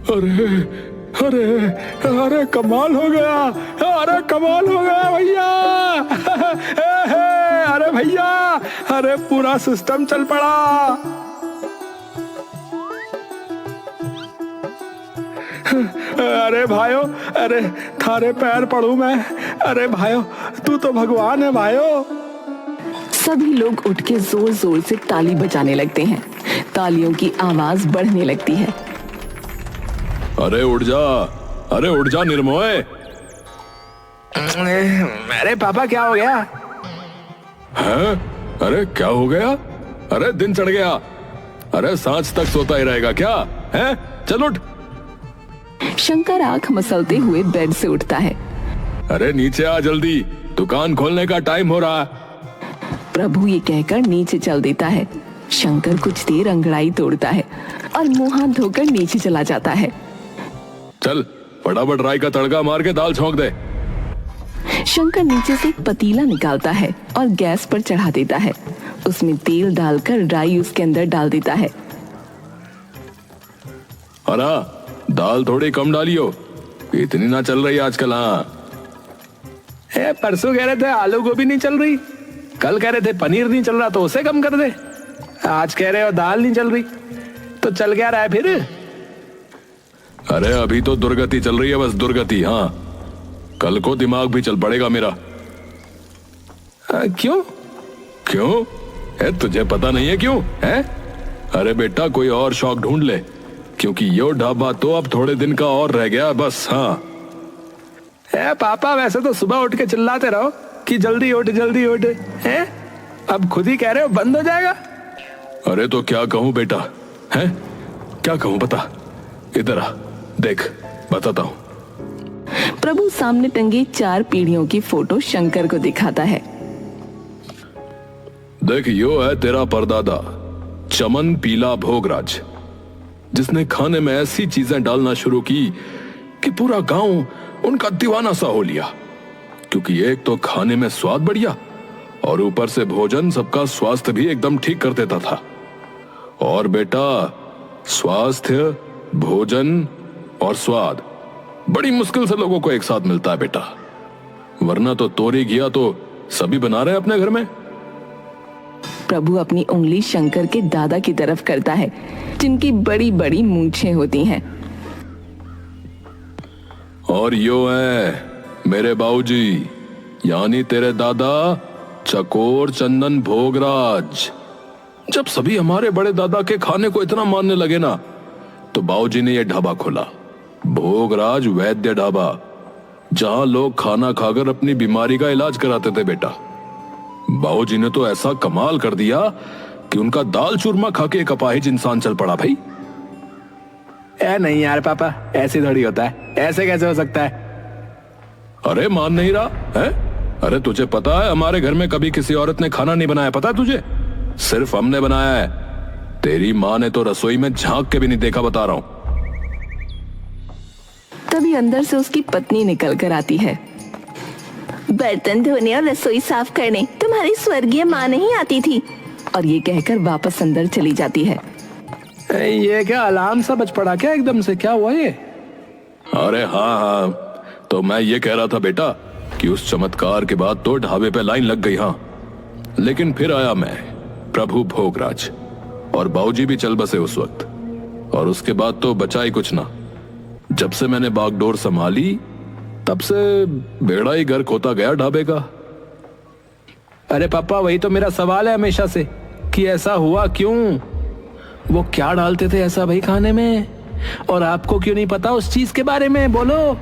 अरे अरे अरे कमाल हो गया, अरे कमाल हो गया भैया। अरे भैया, अरे पूरा सिस्टम चल पड़ा। अरे भाइयों, अरे थारे पैर पड़ू मैं। अरे भाइयों, तू तो भगवान है भाइयों। सभी लोग उठ के जोर जोर से ताली बजाने लगते हैं। तालियों की आवाज बढ़ने लगती है। अरे उठ जा, अरे उठ जा निर्मोय। अरे पापा क्या हो गया? हैं? अरे क्या हो गया? अरे दिन चढ़ गया। अरे सांझ तक सोता ही रहेगा क्या? हैं? चल उठ। शंकर आंख मसलते हुए बेड से उठता है। अरे नीचे आ जल्दी, दुकान खोलने का टाइम हो रहा है। प्रभु ये कहकर नीचे चल देता है। शंकर कुछ देर अंगड़ाई तोड़ता है और मुंह हाथ धोकर नीचे चला जाता है। चल फटाफट राई का तड़का मार के दाल छौंक दे। शंकर नीचे से एक पतीला निकालता है और गैस पर चढ़ा देता है। उसमें तेल डालकर राई उसके अंदर डाल देता है। अरे दाल थोड़ी कम डालियो, इतनी ना चल रही आजकल। हाँ, परसों कह रहे थे आलू गोभी नहीं चल रही, कल कह रहे थे पनीर नहीं चल रहा तो उसे कम कर दे, आज कह रहे हो दाल नहीं चल रही, तो चल क्या रहा है फिर? अरे अभी तो दुर्गति चल रही है, बस दुर्गति। हाँ, कल को दिमाग भी चल पड़ेगा मेरा। क्यों? क्यों है? तुझे पता नहीं है क्यों है? अरे बेटा, कोई और शौक ढूंढ ले, क्योंकि यो ढाबा तो अब थोड़े दिन का और रह गया बस। हाँ पापा, वैसे तो सुबह उठ के चिल्लाते रहो कि जल्दी उठ जल्दी उठ, हैं? अब खुद ही कह रहे हो बंद हो जाएगा। अरे तो क्या कहूं बेटा, हैं? क्या कहूं बता। इधर आ, देख बताता हूं। प्रभु सामने टंगी 4 पीढ़ियों की फोटो शंकर को दिखाता है। देख, यो है तेरा परदादा चमन पीला भोगराज, जिसने खाने में ऐसी चीजें डालना शुरू की कि पूरा गांव उनका दीवाना सा हो लिया। क्योंकि एक तो खाने में स्वाद बढ़िया और ऊपर से भोजन सबका स्वास्थ्य भी एकदम ठीक कर देता था। और बेटा, स्वास्थ्य, भोजन और स्वाद बड़ी मुश्किल से लोगों को एक साथ मिलता है बेटा, वरना तो तोरी घिया तो सभी बना रहे हैं अपने घर में। प्रभु अपनी उंगली शंकर के दादा की तरफ करता है, जिनकी बड़ी बड़ी मूंछें होती हैं। और यो है मेरे बाबूजी, यानी तेरे दादा चकोर चंदन भोगराज। जब सभी हमारे बड़े दादा के खाने को इतना मानने लगे ना, तो बाबूजी ने यह ढाबा खोला, भोगराज वैद्य ढाबा, जहां लोग खाना खाकर अपनी बीमारी का इलाज कराते थे बेटा। बाबूजी ने तो ऐसा कमाल कर दिया कि उनका दाल चूरमा खा के एक अपाहिज इंसान चल पड़ा भाई। नहीं यार पापा, ऐसे थोड़ी होता है, ऐसे कैसे हो सकता है? अरे मान नहीं रहा है? अरे तुझे पता है हमारे घर में कभी किसी औरत ने खाना नहीं बनाया, पता है तुझे? सिर्फ हमने बनाया है। तेरी माँ ने तो रसोई में झांक के भी नहीं देखा, बता रहा हूं। तभी अंदर से उसकी पत्नी निकल कर आती है। बर्तन धोने और रसोई साफ करने तुम्हारी स्वर्गीय माँ नहीं आती थी? और ये कहकर वापस अंदर चली जाती है। ये क्या अलार्म सा बज पड़ा क्या एकदम से? क्या हुआ ये? अरे हाँ, तो मैं ये कह रहा था बेटा कि उस चमत्कार के बाद तो ढाबे पे लाइन लग गई। हाँ, लेकिन फिर आया मैं, प्रभु भोगराज, और बाबूजी भी चल बसे उस वक्त। और उसके बाद तो बचा ही कुछ ना। जब से मैंने बागडोर संभाली, तब से बेड़ा ही घर खोता गया ढाबे का। अरे पापा, वही तो मेरा सवाल है हमेशा से कि ऐसा हुआ क्यों? वो क्या डालते थे ऐसा भाई खाने में, और आपको क्यों नहीं पता उस चीज के बारे में? बोलो।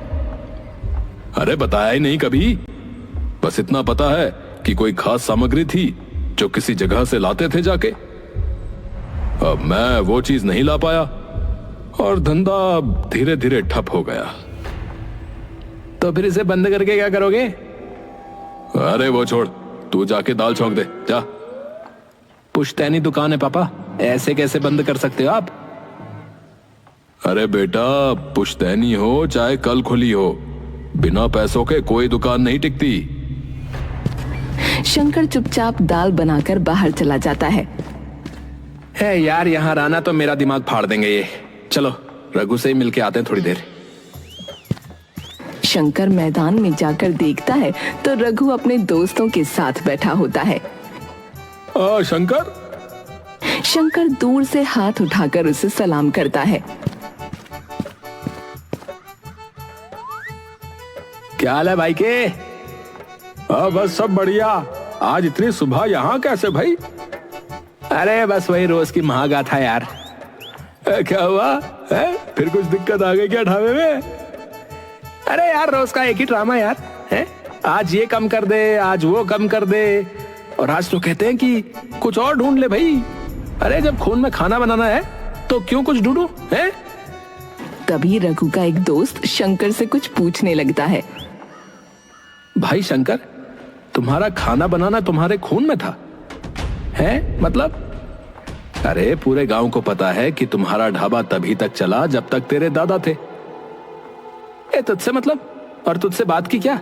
अरे बताया ही नहीं कभी, बस इतना पता है कि कोई खास सामग्री थी जो किसी जगह से लाते थे जाके। अब मैं वो चीज नहीं ला पाया और धंधा धीरे धीरे ठप हो गया। तो फिर इसे बंद करके क्या करोगे? अरे वो छोड़, तू जाके दाल छौंक दे जा। पुश्तैनी दुकान है पापा, ऐसे कैसे बंद कर सकते हो आप? अरे बेटा, पुश्तैनी हो चाहे कल खुली हो, बिना पैसों के कोई दुकान नहीं टिकती। शंकर चुपचाप दाल बनाकर बाहर चला जाता है। यार, यहाँ रहना तो मेरा दिमाग फाड़ देंगे ये। चलो रघु से ही मिलके आते हैं थोड़ी देर। शंकर मैदान में जाकर देखता है तो रघु अपने दोस्तों के साथ बैठा होता है। शंकर। शंकर दूर से हाथ उठाकर उसे सलाम करता है। क्या हाल है भाई के? बस सब बढ़िया। आज इतनी सुबह यहाँ कैसे भाई? अरे बस वही रोज की महागाथा यार। क्या हुआ है? फिर कुछ दिक्कत आ गई क्या ढाबे में? अरे यार रोज का एक ही ड्रामा यार है। आज ये कम कर दे, आज वो कम कर दे, और आज तो कहते हैं कि कुछ और ढूंढ ले भाई। अरे जब खून में खाना बनाना है तो क्यों कुछ ढूंढूं है? तभी रघु का एक दोस्त शंकर से कुछ पूछने लगता है। भाई शंकर, तुम्हारा खाना बनाना तुम्हारे खून में था है? मतलब? अरे पूरे गांव को पता है कि तुम्हारा ढाबा तभी तक चला जब तक तेरे दादा थे। तुझसे मतलब? और तुझसे बात की क्या?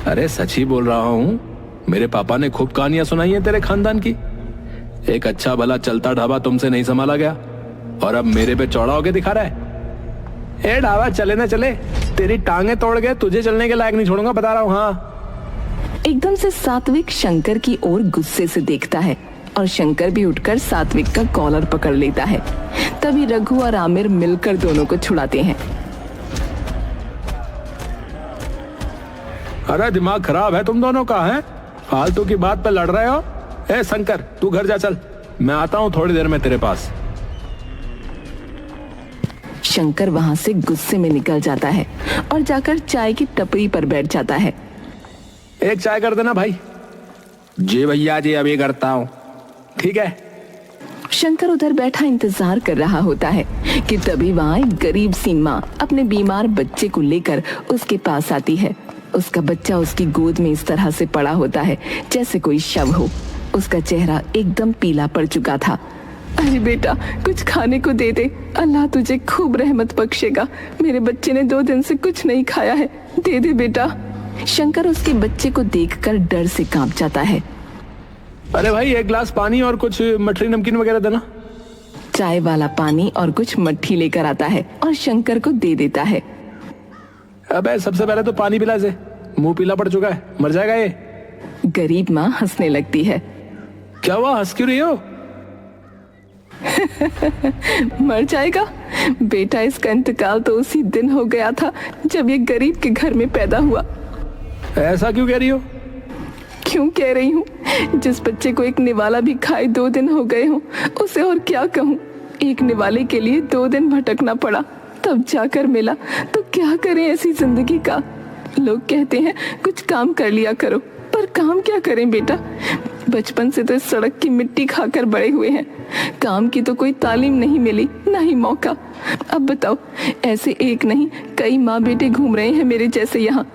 अरे सच ही बोल रहा हूं। मेरे पापा ने खूब कहानियां सुनाई हैं तेरे खानदान की। एक अच्छा भला चलता ढाबा तुमसे नहीं संभाला गया और अब मेरे पे चौड़ा होके दिखा रहा है। ए ढाबा चले ना चले, तेरी टांगे तोड़ गए, तुझे चलने के लायक नहीं छोड़ूंगा, बता रहा हूं। हाँ। एकदम से सात्विक शंकर की ओर गुस्से से देखता है और शंकर भी उठकर सात्विक का कॉलर पकड़ लेता है। तभी रघु और आमिर मिलकर दोनों को छुड़ाते हैं। अरे दिमाग खराब है तुम दोनों का है? फालतू की बात पे लड़ रहे हो? ए शंकर, तू घर जा, चल मैं आता हूं थोड़ी देर में तेरे पास। शंकर वहां से गुस्से में निकल जाता है और जाकर चाय की टपरी पर बैठ जाता है। एक चाय कर देना भाई। जी भैया जी, अभी करता हूं। ठीक है। शंकर उधर बैठा इंतजार कर रहा होता है कि तभी वहां एक गरीब सी माँ अपने बीमार बच्चे को लेकर उसके पास आती है। उसका बच्चा उसकी गोद में इस तरह से पड़ा होता है जैसे कोई शव हो। उसका चेहरा एकदम पीला पड़ चुका था। अरे बेटा, कुछ खाने को दे दे, अल्लाह तुझे खूब रहमत बख्शेगा। मेरे बच्चे ने 2 दिन से कुछ नहीं खाया है, दे दे बेटा। शंकर उसके बच्चे को देखकर डर से कांप जाता है। अरे भाई, एक गिलास पानी और कुछ मठरी नमकीन वगैरह देना। चाय वाला पानी और कुछ मट्ठी लेकर आता है और शंकर को दे देता है। अबे सबसे पहले तो पानी पिला से, मुंह पीला पड़ चुका है, मर जाएगा ये। गरीब माँ हंसने लगती है। क्या हुआ, हंस क्यों रही हो? मर जाएगा बेटा, इसका इंतकाल तो उसी दिन हो गया था जब ये गरीब के घर में पैदा हुआ। ऐसा क्यों कह रही हो? क्यों कह रही हूँ? जिस बच्चे को एक निवाला भी खाए 2 दिन हो गए हों, उसे और क्या कहूँ। एक निवाले के लिए 2 दिन भटकना पड़ा, तब जाकर मिला। तो क्या करें ऐसी जिंदगी का। लोग कहते हैं कुछ काम कर लिया करो, पर काम क्या करें बेटा। बचपन से तो इस सड़क की मिट्टी खाकर बड़े हुए हैं, काम की तो कोई तालीम नहीं मिली, ना ही मौका। अब बताओ, ऐसे एक नहीं कई माँ बेटे घूम रहे हैं मेरे जैसे यहाँ।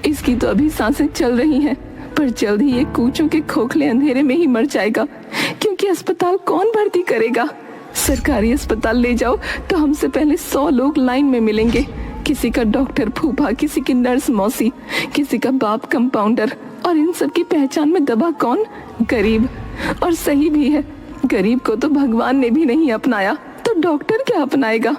इसकी तो अभी सांसें चल रही हैं, पर जल्द ही ये कूचों के खोखले अंधेरे में ही मर जाएगा, क्योंकि अस्पताल कौन भर्ती करेगा। सरकारी अस्पताल ले जाओ तो हमसे पहले 100 लोग लाइन में मिलेंगे। किसी का डॉक्टर फूफा, किसी की नर्स मौसी, किसी का बाप कंपाउंडर, और इन सब की पहचान में दबा कौन? गरीब। और सही भी है, गरीब को तो भगवान ने भी नहीं अपनाया, तो डॉक्टर क्या अपनाएगा।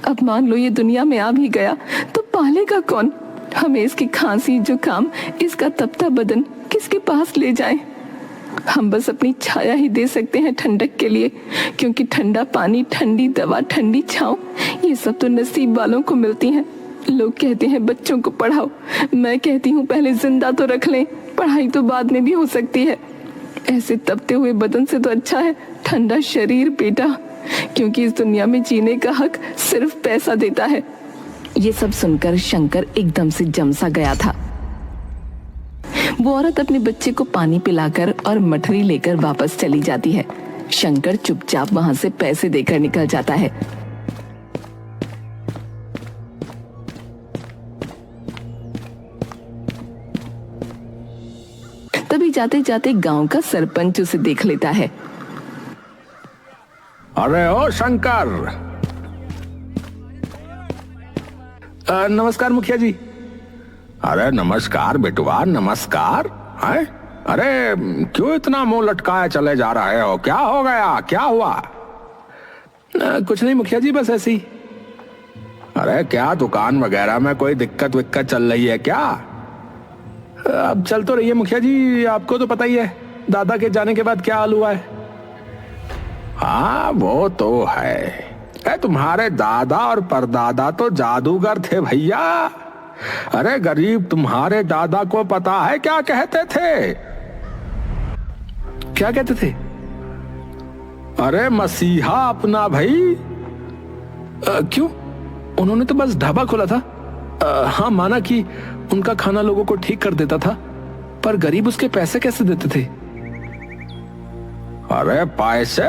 अब मान लो ये दुनिया में आ भी गया तो पालेगा कौन। हमें इसकी खांसी, जुकाम, इसका तपता बदन किसके पास ले जाएं? हम बस अपनी छाया ही दे सकते हैं ठंडक के लिए, क्योंकि ठंडा पानी, ठंडी दवा, ठंडी छांव, ये सब तो नसीब वालों को मिलती हैं। लोग कहते हैं बच्चों को पढ़ाओ, मैं कहती हूँ पहले जिंदा तो रख लें, पढ़ाई तो बाद में भी हो सकती है। ऐसे तपते हुए बदन से तो अच्छा है ठंडा शरीर बेटा, क्योंकि इस दुनिया में जीने का हक सिर्फ पैसा देता है। ये सब सुनकर शंकर एकदम से जमसा गया था। वो औरत अपने बच्चे को पानी पिलाकर और मठरी लेकर वापस चली जाती है। शंकर चुपचाप वहां से पैसे देकर निकल जाता है। तभी जाते जाते गांव का सरपंच उसे देख लेता है। अरे ओ शंकर। नमस्कार मुखिया जी। अरे नमस्कार बेटुआ, नमस्कार। है? अरे क्यों इतना मुंह लटकाए चले जा रहे हो? क्या हो गया, क्या हुआ? कुछ नहीं मुखिया जी, बस ऐसे ही। अरे क्या दुकान वगैरह में कोई दिक्कत विक्कत चल रही है क्या? अब चल तो रही है मुखिया जी, आपको तो पता ही है दादा के जाने के बाद क्या हाल हुआ है। हाँ वो तो है, तुम्हारे दादा और परदादा तो जादूगर थे भैया। अरे गरीब तुम्हारे दादा को पता है क्या कहते थे? क्या कहते थे? अरे मसीहा अपना भाई। क्यों? उन्होंने तो बस ढाबा खोला था। हाँ माना कि उनका खाना लोगों को ठीक कर देता था, पर गरीब उसके पैसे कैसे देते थे? अरे पैसे?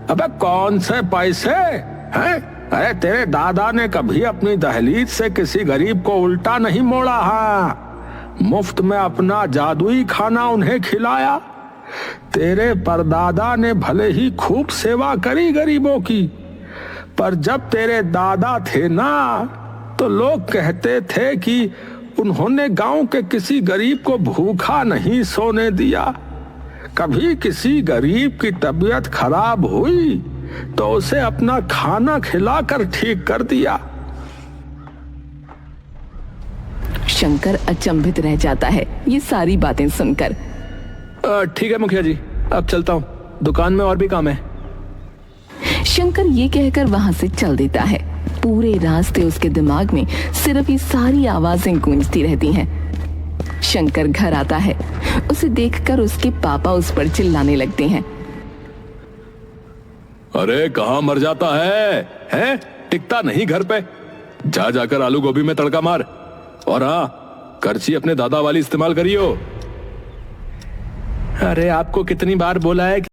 अबे कौन से पैसे हैं? अरे तेरे दादा ने कभी अपनी दहलीज से किसी गरीब को उल्टा नहीं मोड़ा। हाँ, मुफ्त में अपना जादुई खाना उन्हें खिलाया। तेरे परदादा ने भले ही खूब सेवा करी गरीबों की, पर जब तेरे दादा थे ना, तो लोग कहते थे कि उन्होंने गांव के किसी गरीब को भूखा नहीं सोने दिया। कभी किसी गरीब की तबीयत खराब हुई तो उसे अपना खाना खिलाकर ठीक कर दिया। शंकर अचंभित रह जाता है ये सारी बातें सुनकर। ठीक है मुखिया जी, अब चलता हूँ, दुकान में और भी काम है। शंकर ये कहकर वहां से चल देता है। पूरे रास्ते उसके दिमाग में सिर्फ ये सारी आवाजें गूंजती रहती हैं। शंकर घर आता है, उसे देखकर उसके पापा उस पर चिल्लाने लगते हैं। अरे कहाँ मर जाता है? हैं? टिकता नहीं घर पे? जा जाकर आलू गोभी में तड़का मार, और हाँ करछी अपने दादा वाली इस्तेमाल करियो। अरे आपको कितनी बार बोला है